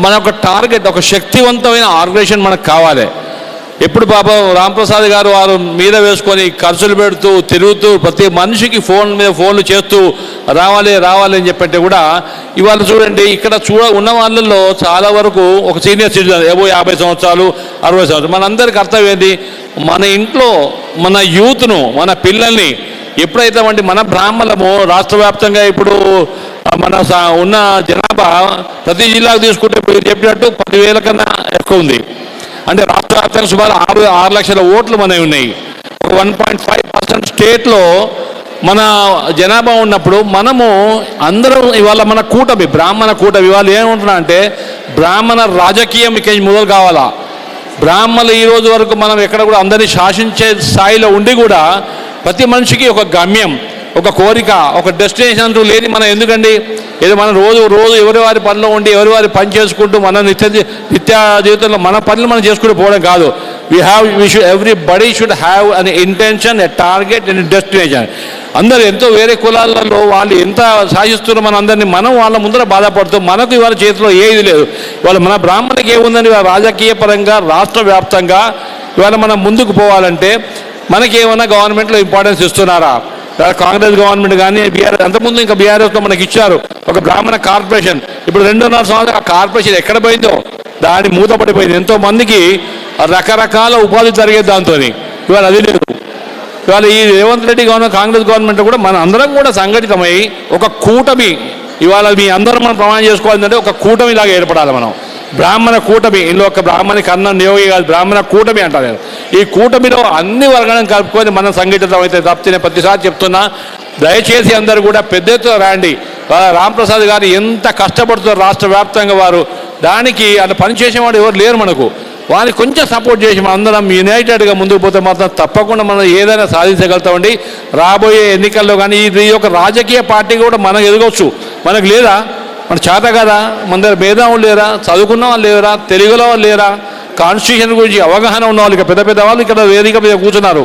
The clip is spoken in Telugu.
మన ఒక టార్గెట్, ఒక శక్తివంతమైన ఆర్గనైజేషన్ మనకు కావాలి. ఎప్పుడు పాపం రాంప్రసాద్ గారు వారు మీద వేసుకొని ఖర్చులు పెడుతూ తిరుగుతూ ప్రతి మనిషికి ఫోన్ మీద ఫోన్లు చేస్తూ రావాలి రావాలి అని చెప్పంటే కూడా ఇవాళ చూడండి ఇక్కడ ఉన్న వాళ్ళల్లో చాలా వరకు ఒక సీనియర్ సిటిజన్ ఏవో 50 సంవత్సరాలు 60 సంవత్సరాలు. మనందరికీ అర్థం ఏంటి, మన ఇంట్లో మన యూత్ను మన పిల్లల్ని ఎప్పుడైతే అంటే మన బ్రాహ్మణము రాష్ట్ర వ్యాప్తంగా ఇప్పుడు మన ఉన్న జనాభా ప్రతి జిల్లాకు తీసుకుంటే చెప్పినట్టు 10,000 కన్నా ఎక్కువ ఉంది. అంటే రాష్ట్ర వ్యాప్తంగా సుమారు 6 లక్షల ఓట్లు మనవి ఉన్నాయి. ఒక 1.5% స్టేట్లో మన జనాభా ఉన్నప్పుడు మనము అందరం ఇవాళ మన కూటమి బ్రాహ్మణ కూటమి ఇవాళ ఏమంటున్నా అంటే బ్రాహ్మణ రాజకీయం ఇక మొదలు కావాలా. బ్రాహ్మణులు ఈ రోజు వరకు మనం ఎక్కడ కూడా అందరినీ శాసించే స్థాయిలో ఉండి కూడా ప్రతి మనిషికి ఒక గమ్యం, ఒక కోరిక, ఒక డెస్టినేషన్ అంటూ లేని మనం ఎందుకండి ఏదో మనం రోజు ఎవరి వారి పనిలో ఉండి ఎవరి వారి పని చేసుకుంటూ మన నిత్య జీవితంలో మన పనులు మనం చేసుకుంటూ పోవడం కాదు. Everybody should have an intention, a target and destination. అందరూ ఎంతో వేరే కులాలలో వాళ్ళు ఎంత సాధిస్తున్నారో మన అందరినీ మనం వాళ్ళ ముందర బాధపడుతూ మనకు ఇవాళ చేతిలో ఏది లేదు. ఇవాళ మన బ్రాహ్మణులకి ఏముందని రాజకీయ పరంగా రాష్ట్ర వ్యాప్తంగా ఇవాళ మనం ముందుకు పోవాలంటే మనకేమన్నా గవర్నమెంట్లో ఇంపార్టెన్స్ ఇస్తున్నారా? కాంగ్రెస్ గవర్నమెంట్ కానీ బీఆర్ఎస్ అంతకుముందు ఇంకా బీఆర్ఎస్లో మనకి ఇచ్చారు ఒక బ్రాహ్మణ కార్పొరేషన్. ఇప్పుడు 2.5 సంవత్సరాలు ఆ కార్పొరేషన్ ఎక్కడ పోయిందో దాని మూతపడిపోయింది. ఎంతోమందికి రకరకాల ఉపాధి జరిగేది దాంతో. ఇవాళ అది లేదు. ఇవాళ ఈ రేవంత్ రెడ్డి గవర్నమెంట్ కాంగ్రెస్ గవర్నమెంట్ కూడా మన అందరం కూడా సంఘటితమై ఒక కూటమి ఇవాళ మీ అందరం మనం ప్రమాణం చేసుకోవాలంటే ఒక కూటమిలాగా ఏర్పడాలి. మనం బ్రాహ్మణ కూటమి, ఇందులో ఒక బ్రాహ్మణి కన్నా నియోగి కాదు, బ్రాహ్మణ కూటమి అంటారు నేను. ఈ కూటమిలో అన్ని వర్గాలను కలుపుకొని మనం సంఘటితం అయితే తప్పితే ప్రతిసారి చెప్తున్నా, దయచేసి అందరూ కూడా పెద్ద ఎత్తున రండి. రాంప్రసాద్ గారు ఎంత కష్టపడుతున్నారు రాష్ట్ర వ్యాప్తంగా వారు, దానికి అలా పనిచేసేవాడు ఎవరు లేరు మనకు. వారిని కొంచెం సపోర్ట్ చేసి మనం అందరం యునైటెడ్గా ముందుకు పోతే మాత్రం తప్పకుండా మనం ఏదైనా సాధించగలుగుతామండి. రాబోయే ఎన్నికల్లో కానీ ఈ యొక్క రాజకీయ పార్టీ కూడా మనం ఎదగవచ్చు. మనకు లేదా? మన చేత కదా? మన దగ్గర మేధావులు లేరా? చదువుకున్న వాళ్ళు లేరా? తెలుగులో వాళ్ళు లేరా? కాన్స్టిట్యూషన్ గురించి అవగాహన ఉన్న వాళ్ళు ఇక పెద్ద వాళ్ళు ఇక్కడ వేదిక మీద కూర్చున్నారు.